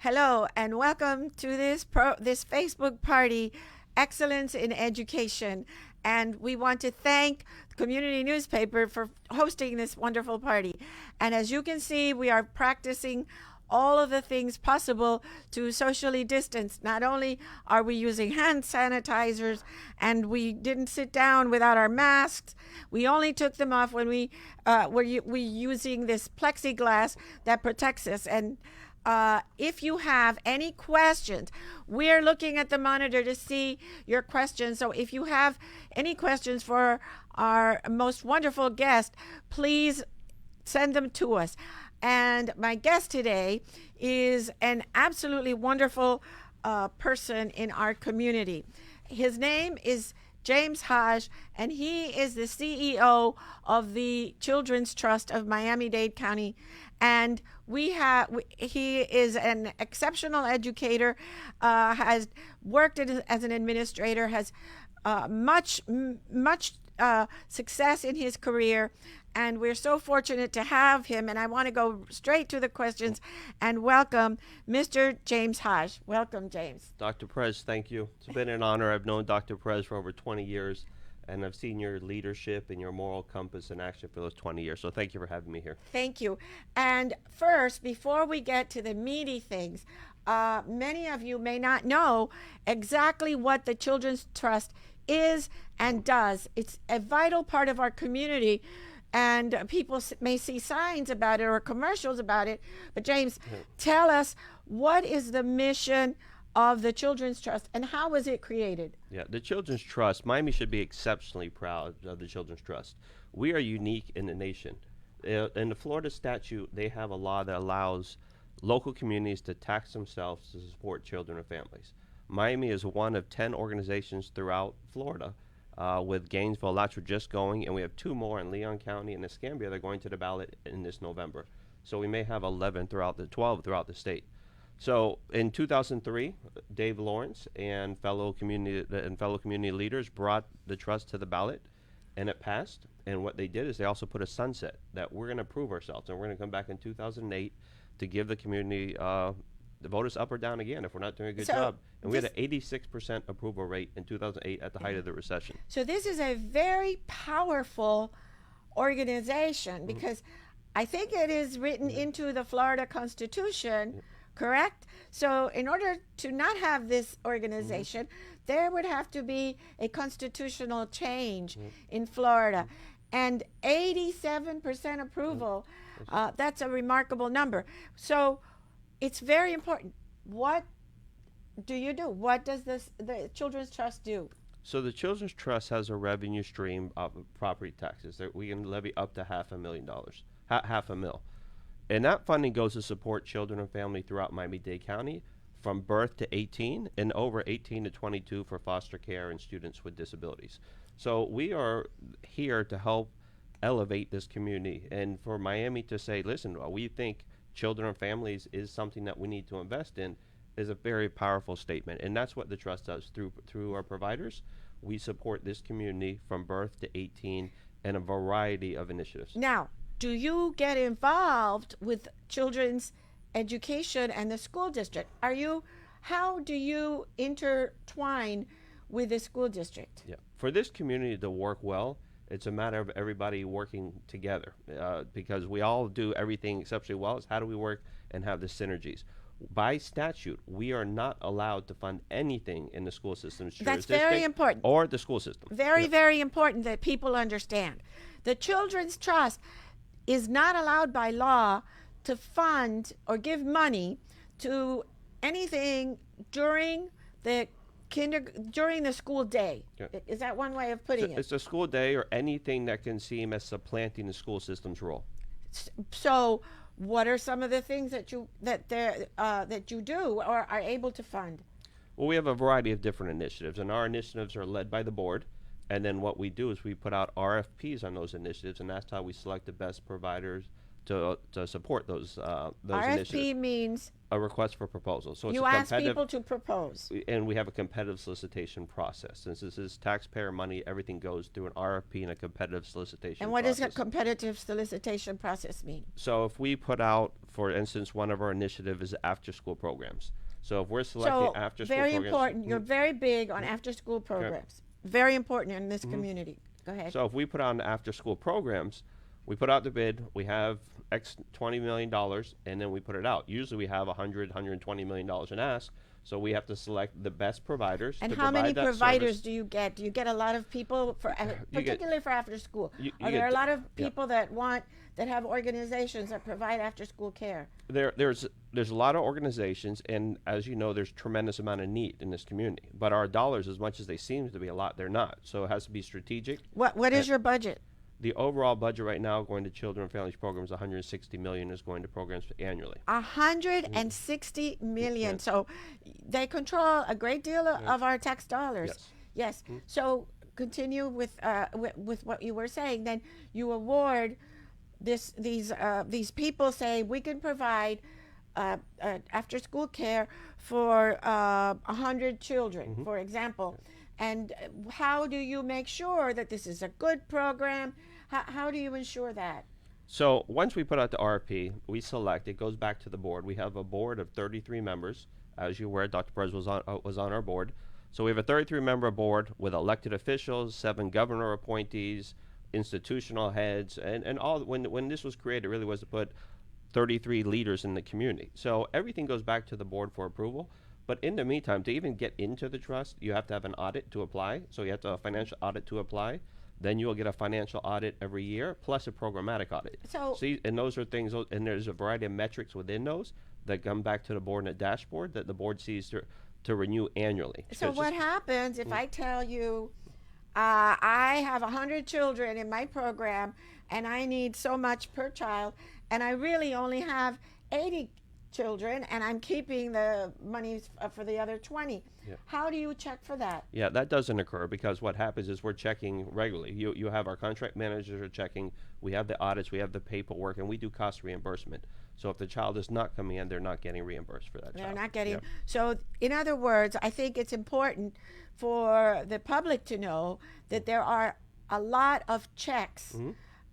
Hello and welcome to this Facebook party, Excellence in Education. And we want to thank the community newspaper for hosting this wonderful party. And as you can see, we are practicing all of the things possible to socially distance. Not only are we using hand sanitizers and we didn't sit down without our masks, we only took them off when we were using this plexiglass that protects us. And if you have any questions, we're looking at the monitor to see your questions. So if you have any questions for our most wonderful guest, please send them to us. And my guest today is an absolutely wonderful person in our community. His name is James Hodge, and he is the CEO of the Children's Trust of Miami-Dade County. And he is an exceptional educator, has worked as an administrator, has much success in his career. And we're so fortunate to have him. And I want to go straight to the questions and welcome Mr. James Hodge. Welcome, James. Dr. Perez, thank you. It's been an honor. I've known Dr. Perez for over 20 years, and I've seen your leadership and your moral compass in action for those 20 years. So thank you for having me here. Thank you. And first, before we get to the meaty things, many of you may not know exactly what the Children's Trust is and does. It's a vital part of our community. And people may see signs about it or commercials about it. But James, tell us, what is the mission of the Children's Trust and how was it created? Yeah, the Children's Trust, Miami should be exceptionally proud of the Children's Trust. We are unique in the nation. In the Florida statute, they have a law that allows local communities to tax themselves to support children and families. Miami is one of 10 organizations throughout Florida, with Gainesville, Alachua just going, and we have 2 more in Leon County and Escambia that are going to the ballot in this November. So we may have 12 throughout the state. So in 2003, Dave Lawrence and fellow community leaders brought the trust to the ballot, and it passed. And what they did is they also put a sunset that we're going to prove ourselves, and we're going to come back in 2008 to give the community the vote us up or down again if we're not doing a good job. And we had an 86% approval rate in 2008 at the height of the recession. So this is a very powerful organization because I think it is written into the Florida Constitution, correct? So in order to not have this organization, there would have to be a constitutional change in Florida. And 87% approval, that's a remarkable number. So it's very important. What do you do? What does the Children's Trust do? So the Children's Trust has a revenue stream of property taxes that we can levy up to $500,000, half a mil. And that funding goes to support children and family throughout Miami-Dade County from birth to 18 and over 18 to 22 for foster care and students with disabilities. So we are here to help elevate this community and for Miami to say, listen, we think children and families is something that we need to invest in is a very powerful statement. And that's what the trust does through our providers. We support this community from birth to 18 in a variety of initiatives. Now, do you get involved with children's education and the school district? How do you intertwine with the school district? Yeah. For this community to work well, it's a matter of everybody working together because we all do everything exceptionally well. It's how do we work and have the synergies. By statute, we are not allowed to fund anything in the school system's That's very important. Or the school system. Very important that people understand. The Children's Trust is not allowed by law to fund or give money to anything during the school day. Yeah. Is that one way of putting it? It's a school day or anything that can seem as supplanting the school system's role. So what are some of the things that you do or are able to fund? Well, we have a variety of different initiatives, and our initiatives are led by the board. And then what we do is we put out RFPs on those initiatives, and that's how we select the best providers to support those RFP initiatives. means A request for proposal. So it's you a ask competitive, people to propose. and we have a competitive solicitation process. Since this is taxpayer money, everything goes through an RFP and a competitive solicitation And what does a process. competitive solicitation process mean? So if we put out, for instance, one of our initiatives is after-school programs. So if we're selecting So after-school very programs, important. You're very big on after-school programs. Very important in this community. Go ahead. so if we put on after-school programs, we put out the bid, we have X $20 million, and then we put it out. Usually we have $120 million in ask, so we have to select the best providers. And to how many provide that providers service. do you get? Do you get a lot of people for, particularly for after school? You Are get there a the- lot of yeah. people that have organizations that provide after school care? There's a lot of organizations, and as you know, there's tremendous amount of need in this community. But our dollars, as much as they seem to be a lot, they're not. So it has to be strategic. What is your budget? The overall budget right now going to children and families programs, 160 million is going to programs annually. 160 million. So they control a great deal of our tax dollars. Yes. Yes. So continue with what you were saying. Then you award these people say we can provide after school care for 100 children, for example. And how do you make sure that this is a good program? How do you ensure that? So once we put out the RFP, we select. It goes back to the board. We have a board of 33 members. As you're aware, Dr. Perez was on our board. So we have a 33-member board with elected officials, 7 governor appointees, institutional heads, and all. When this was created, it really was to put 33 leaders in the community. So everything goes back to the board for approval. But in the meantime, to even get into the trust, you have to have an audit to apply. So you have to have a financial audit to apply. Then you will get a financial audit every year, plus a programmatic audit. So And those are things, and there's a variety of metrics within those that come back to the board in a dashboard that the board sees to renew annually. So It's what just- happens if I tell you I have 100 children in my program and I need so much per child, and I really only have 80 children and I'm keeping the money for the other 20? Yeah. How do you check for that? Yeah, that doesn't occur because what happens is we're checking regularly. You have our contract managers are checking. We have the audits, we have the paperwork, and we do cost reimbursement. So if the child is not coming in, they're not getting reimbursed for that They're child. not getting. Yep. So, in other words, I think it's important for the public to know that there are a lot of checks.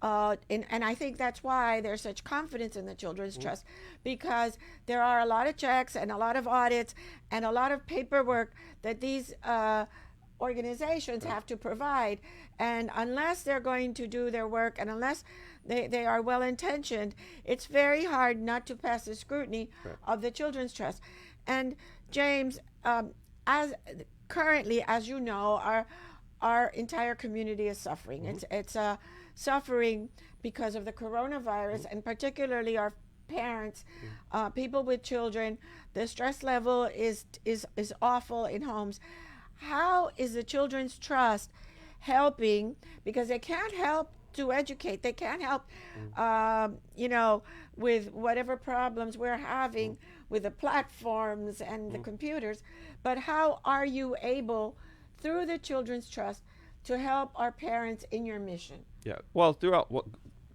And I think that's why there's such confidence in the Children's Trust, because there are a lot of checks and a lot of audits and a lot of paperwork that these organizations have to provide. And unless they're going to do their work and unless they are well intentioned, it's very hard not to pass the scrutiny of the Children's Trust. And James, as currently, as you know, our entire community is suffering. It's suffering because of the coronavirus, and particularly our parents, people with children. The stress level is awful in homes. How is the Children's Trust helping? Because they can't help to educate. They can't help, with whatever problems we're having with the platforms and the computers. But how are you able, through the Children's Trust, to help our parents in your mission? Yeah. Well,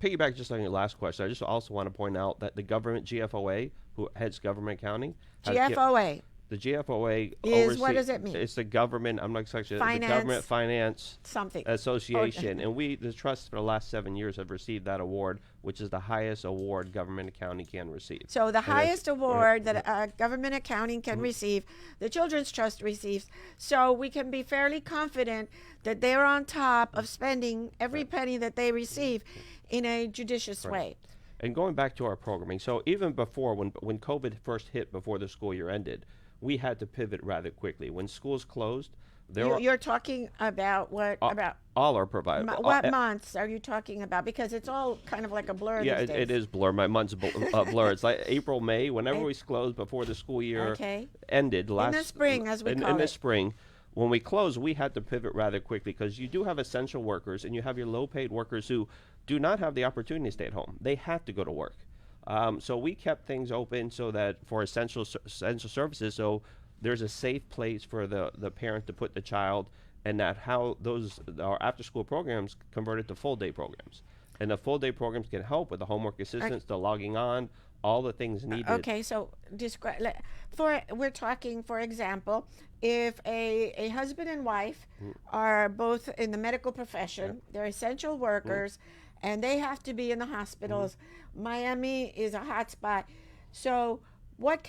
piggyback just on your last question, I just also want to point out that the government GFOA, who heads government accounting, GFOA. The GFOA is, what does it mean? It's the government. I'm not exactly the Finance. Government Finance Something. Association, and the trust for the last 7 years have received that award, which is the highest award government accounting can receive. So the And highest it's- award that government accounting can receive, the Children's Trust receives. So we can be fairly confident that they're on top of spending every penny that they receive in a judicious way. And going back to our programming, so even before when COVID first hit, before the school year ended, we had to pivot rather quickly. When schools closed, You're talking about what about all our providers. what months are you talking about? Because it's all kind of like a blur. Yeah, these days. it is blur. My month's blur. It's like April, May, whenever we closed before the school year ended. In the spring, as we call it. In the spring, when we closed, we had to pivot rather quickly because you do have essential workers and you have your low-paid workers who do not have the opportunity to stay at home. They have to go to work. So we kept things open so that for essential services, so there's a safe place for the parent to put the child, and that how our after-school programs converted to full-day programs. And the full day programs can help with the homework assistance, the logging on, all the things needed. Okay, so describe we're talking, for example, if a husband and wife are both in the medical profession, they're essential workers, and they have to be in the hospitals. Miami is a hot spot. So what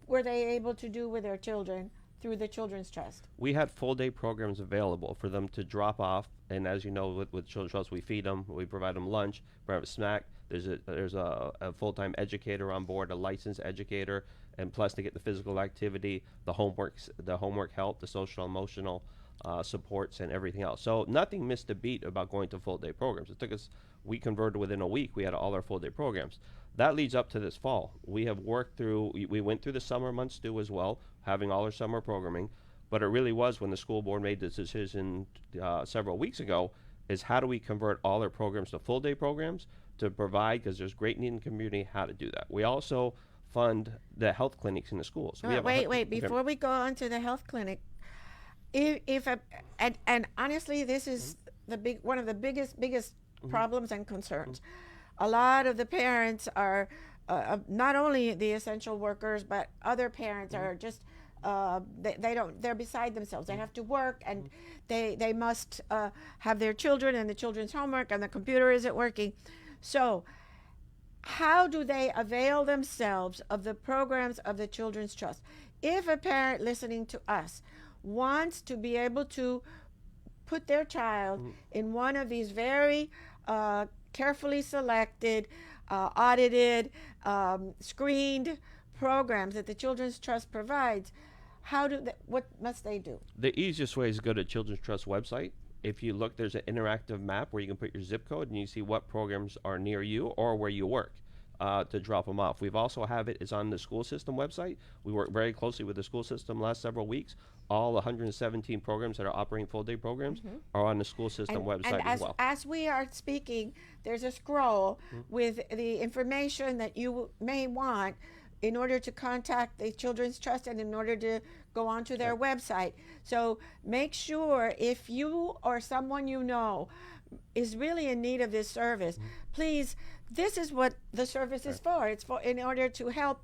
were they able to do with their children through the Children's Trust? We had full day programs available for them to drop off. And as you know, with Children's Trust, we feed them, we provide them lunch, provide a snack. There's a full-time educator on board, a licensed educator, and plus to get the physical activity, the homework help, the social emotional supports, and everything else. So nothing missed a beat about going to full-day programs. It took us, we converted within a week. We had all our full-day programs. That leads up to this fall. We have worked through, we went through the summer months too as well, having all our summer programming. But it really was when the school board made this decision several weeks ago, is how do we convert all our programs to full-day programs to provide, because there's great need in the community, how to do that. We also fund the health clinics in the schools. Wait, before we go on to the health clinic, and honestly, this is one of the biggest problems and concerns. A lot of the parents are not only the essential workers, but other parents are just they're beside themselves. They have to work, and they must have their children and the children's homework, and the computer isn't working. So how do they avail themselves of the programs of the Children's Trust? If a parent listening to us wants to be able to put their child in one of these very carefully selected, audited, screened programs that the Children's Trust provides, what must they do? The easiest way is to go to Children's Trust website. If you look, there's an interactive map where you can put your zip code and you see what programs are near you or where you work to drop them off. We've also have it's on the school system website. We work very closely with the school system last several weeks. All 117 programs that are operating full-day programs are on the school system website as well. As we are speaking, there's a scroll with the information that you may want in order to contact the Children's Trust and in order to go onto their website. So make sure, if you or someone you know is really in need of this service, please, this is what the service is for. It's for in order to help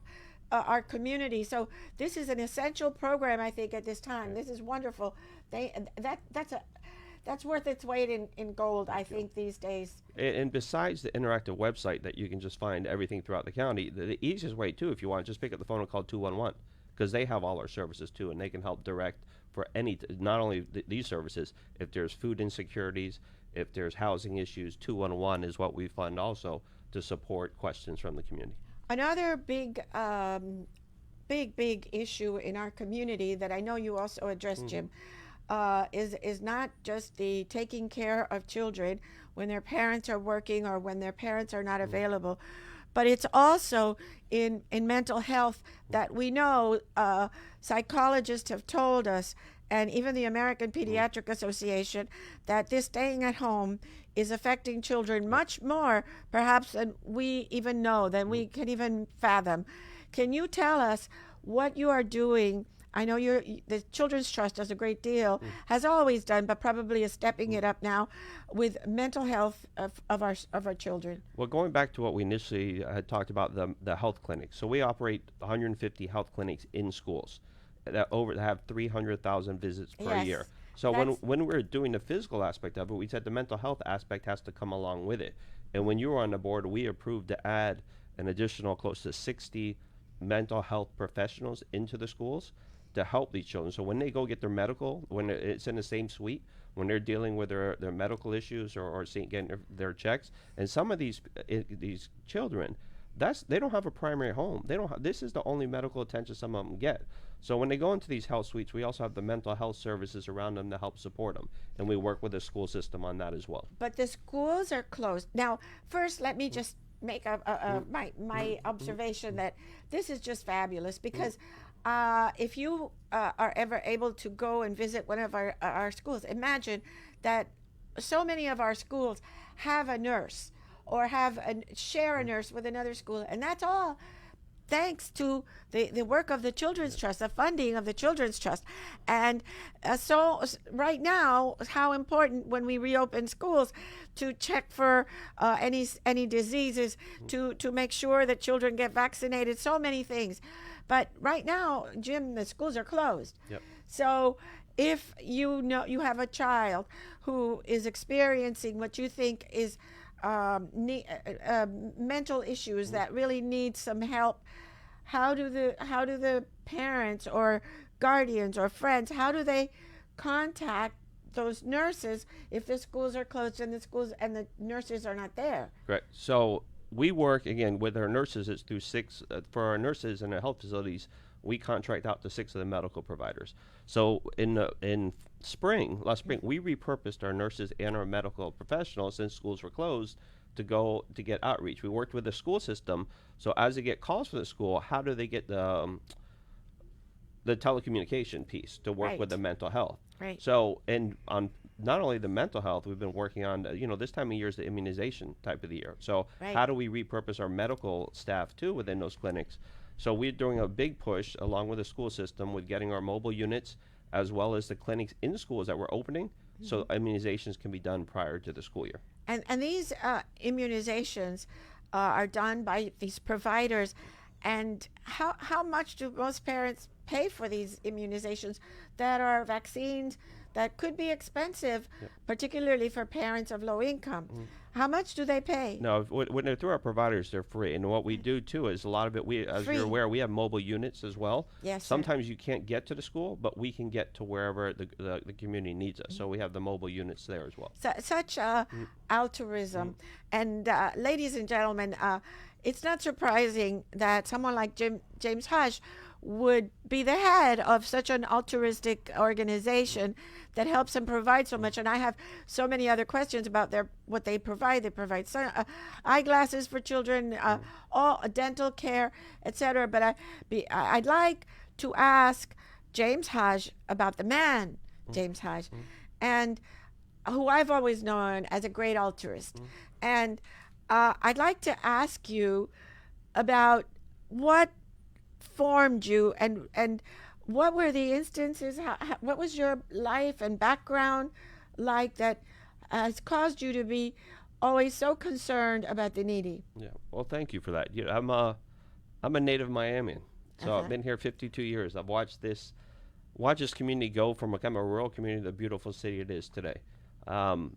our community. So this is an essential program, I think, at this time. This is wonderful. That's worth its weight in gold, I think, these days. And besides the interactive website that you can just find everything throughout the county, the easiest way, too, if you want, just pick up the phone and call 211, because they have all our services, too, and they can help direct for not only these services, if there's food insecurities, if there's housing issues, 211 is what we fund also to support questions from the community. Another big issue in our community that I know you also addressed, Jim, is not just the taking care of children when their parents are working or when their parents are not available, but it's also in mental health that we know psychologists have told us, and even the American Pediatric Association, that this staying at home is affecting children much more perhaps than we even know, than we can even fathom. Can you tell us what you are doing? I know the Children's Trust does a great deal, has always done, but probably is stepping it up now with mental health of our children. Well, going back to what we initially had talked about, the health clinics. So we operate 150 health clinics in schools that have 300,000 visits per year. So when we're doing the physical aspect of it, we said the mental health aspect has to come along with it. And when you were on the board, we approved to add an additional close to 60 mental health professionals into the schools to help these children. So when they go get their medical, when it's in the same suite, when they're dealing with their medical issues or getting their checks, and some of these children, they don't have a primary home. This is the only medical attention some of them get. So when they go into these health suites, we also have the mental health services around them to help support them, and we work with the school system on that as well. But the schools are closed now. First, let me just make my observation that this is just fabulous, because if you are ever able to go and visit one of our schools, imagine that so many of our schools have a nurse or share a nurse with another school, and that's all thanks to the work of the Children's Trust, the funding of the Children's Trust. And right now, how important when we reopen schools to check for any diseases, to make sure that children get vaccinated, so many things. But right now, Jim, the schools are closed. Yep. So if you know you have a child who is experiencing what you think is mental issues that really need some help, how do the parents or guardians or friends, how do they contact those nurses if the schools are closed and the nurses are not there? Correct. So we work again with our nurses. It's through six for our nurses in our health facilities. We contract out to 6 of the medical providers. So in spring, last spring, we repurposed our nurses and our medical professionals, since schools were closed, to go to get outreach. We worked with the school system. So as they get calls from the school, how do they get the telecommunication piece to work with the mental health? Right. So, and on not only the mental health, we've been working on, this time of year is the immunization type of the year. So how do we repurpose our medical staff too within those clinics? So we're doing a big push along with the school system with getting our mobile units as well as the clinics in the schools that we're opening, so immunizations can be done prior to the school year. And these immunizations are done by these providers. And how much do most parents pay for these immunizations that are vaccines that could be expensive, particularly for parents of low income? How much do they pay? No, when they're through our providers, they're free. And what we do too is a lot of it, as you're aware, we have mobile units as well. Yes. Sometimes you can't get to the school, but we can get to wherever the community needs us. So we have the mobile units there as well. Such altruism. And ladies and gentlemen, it's not surprising that someone like James Hush would be the head of such an altruistic organization that helps and provides so much. And I have so many other questions about what they provide. They provide eyeglasses for children, all dental care, etc. But I'd like to ask James Hush about the man, James Hush, and who I've always known as a great altruist. And I'd like to ask you about what formed you and what were the instances, what was your life and background like that has caused you to be always so concerned about the needy? Yeah, well, thank you for that. I'm a native Miamian, so I've been here 52 years. I've watched this community go from a kind of a rural community to the beautiful city it is today. And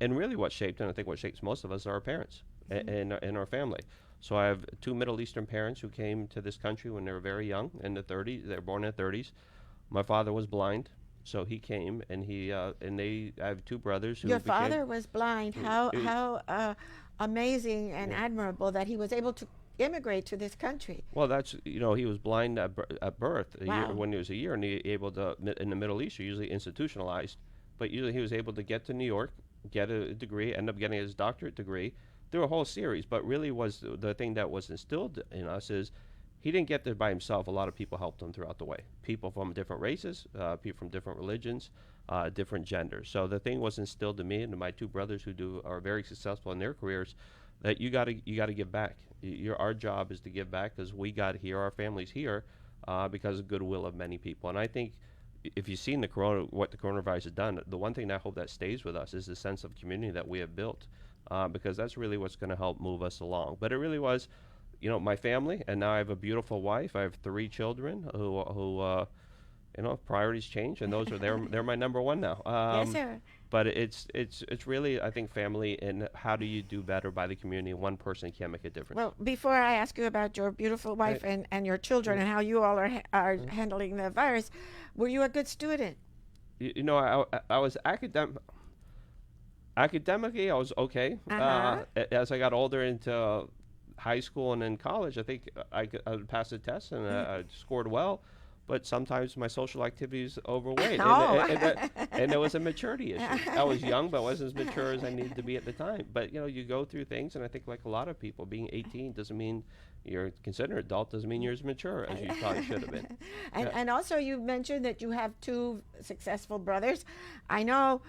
really what shaped, and I think what shapes most of us, are our parents and our family. So I have 2 Middle Eastern parents who came to this country when they were very young, in the 30s. They were born in the 30s. My father was blind, so he came, and I have 2 brothers who Your father was blind. How amazing and admirable that he was able to immigrate to this country. Well, that's, he was blind at birth, Wow. when he was a year, and he able to, in the Middle East, you're usually institutionalized, but usually he was able to get to New York, get a degree, end up getting his doctorate degree, through a whole series. But really was the thing that was instilled in us is he didn't get there by himself. A lot of people helped him throughout the way. People from different races, people from different religions, different genders. So the thing was instilled in me and to my 2 brothers who are very successful in their careers, that you got to give back. Our job is to give back because we got here, our family's here, because of goodwill of many people. And I think if you've seen what the coronavirus has done, the one thing that I hope that stays with us is the sense of community that we have built. Because that's really what's going to help move us along. But it really was, my family, and now I have a beautiful wife. I have 3 children who priorities change, and they're my number one now. Yes, sir. But it's really, I think, family and how do you do better by the community. One person can make a difference. Well, before I ask you about your beautiful wife and your children and how you all are handling the virus, were you a good student? I was academically, I was okay. As I got older into high school and in college, I think I would pass the test and I scored well. But sometimes my social activities overweighed, and there was a maturity issue. I was young, but I wasn't as mature as I needed to be at the time. But you go through things, and I think like a lot of people, being 18 doesn't mean you're considered an adult. Doesn't mean you're as mature as you probably should have been. And also, you mentioned that you have 2 successful brothers. I know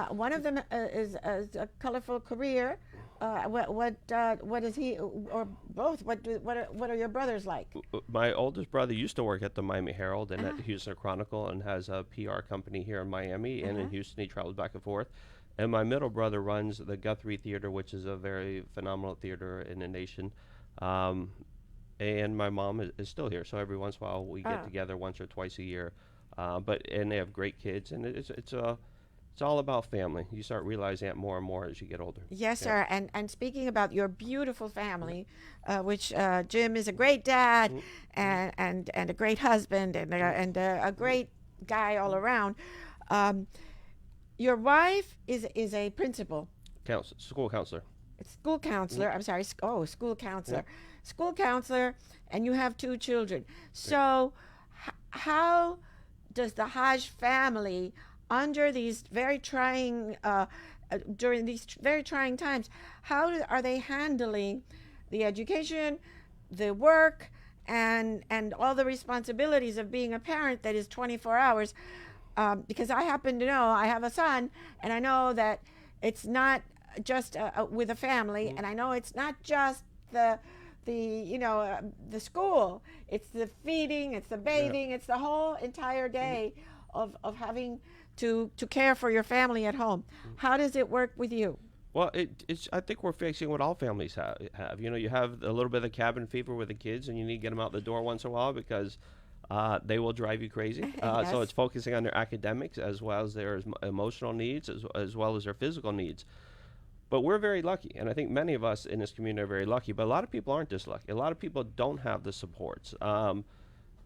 one of them is a colorful career. What is he or both? What are your brothers like? My oldest brother used to work at the Miami Herald and Uh-huh. at the Houston Chronicle and has a PR company here in Miami and in Uh-huh. Houston. He travels back and forth. And my middle brother runs the Guthrie Theater, which is a very phenomenal theater in the nation. Um, and my mom is still here, so every once in a while we get Oh. together once or twice a year. But they have great kids, and it's all about family. You start realizing that more and more as you get older. Yes, Yeah. sir. And speaking about your beautiful family, which Jim is a great dad Mm, and a great husband and a great guy all around. Um, your wife is a principal, School counselor. school Mm, counselor. I'm sorry. School yeah. counselor, school counselor, and you have two children. So, how does the Hodge family, under these very trying, during these very trying times, are they handling the education, the work, and all the responsibilities of being a parent that is 24 hours? Because I happen to know I have a son, and I know that it's not just with a family, Mm, and I know it's not just the the school. It's the feeding, it's the yeah. bathing, it's the whole entire Mm, day of having to care for your family at home. mm. How does it work with you? Well, it's. I think we're facing what all families have. You know, you have a little bit of cabin fever with the kids, and you need to get them out the door once in a while because they will drive you crazy. So Yes. it's focusing on their academics as well as their emotional needs, as well as their physical needs. But we're very lucky, and I think many of us in this community are very lucky. But a lot of people aren't this lucky. A lot of people don't have the supports.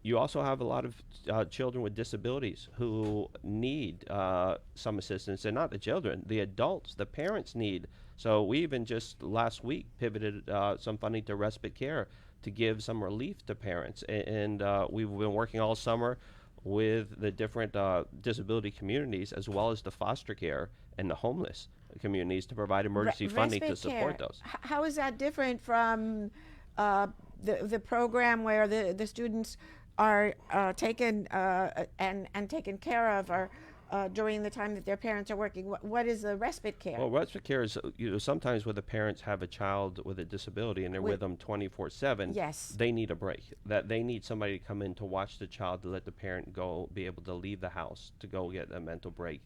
You also have a lot of children with disabilities who need some assistance, and not the children, the adults, the parents need. So we even just last week pivoted some funding to respite care to give some relief to parents, and we've been working all summer with the different disability communities as well as the foster care and the homeless communities to provide emergency funding to Respite support care. those. How is that different from uh, the program where the students are taken and taken care of or during the time that their parents are working? What is the respite care? Well, respite care is, sometimes when the parents have a child with a disability and they're With, with them 24/7, yes. they need a break. That they need somebody to come in to watch the child to let the parent go, be able to leave the house to go get a mental break.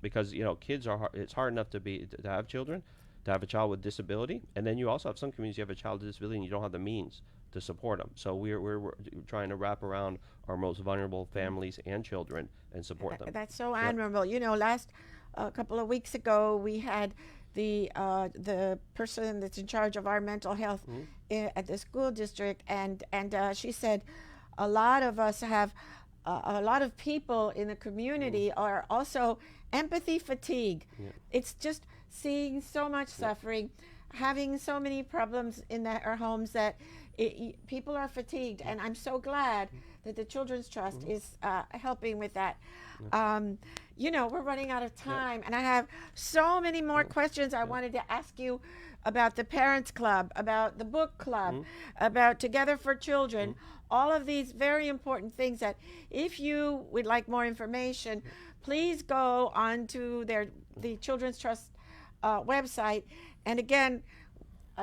Because kids are hard, it's hard enough to have children, to have a child with disability, and then you also have some communities you have a child with disability and you don't have the means to support them. So we're trying to wrap around our most vulnerable families and children and support them. That's so Yep. admirable. Last a couple of weeks ago, we had the person that's in charge of our mental health Mhm. at the school district, and she said a lot of us have a lot of people in the Mhm. community are also empathy fatigue. Yeah. It's just seeing so much Yeah. suffering, having so many problems in our homes that people are fatigued, and I'm so glad that the Children's Trust Mhm. is helping with that. Yeah. We're running out of Yeah. time, and I have so many more Yeah. questions I Yeah. wanted to ask you about the Parents Club, about the book club, Mhm. about Together for Children, Mhm. all of these very important things that if you would like more information, please go on to the Children's Trust website. And again,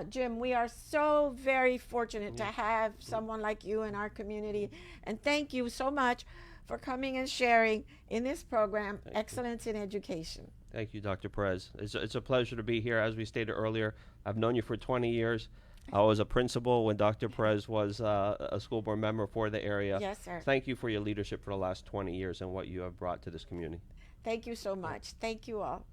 Jim, we are so very fortunate to have someone like you in our community. And thank you so much for coming and sharing in this program, Thank you. Excellence in Education. Thank you, Dr. Perez. It's a pleasure to be here. As we stated earlier, I've known you for 20 years. I was a principal when Dr. Perez was a school board member for the area. Yes, sir. Thank you for your leadership for the last 20 years and what you have brought to this community. Thank you so much. Thank you all.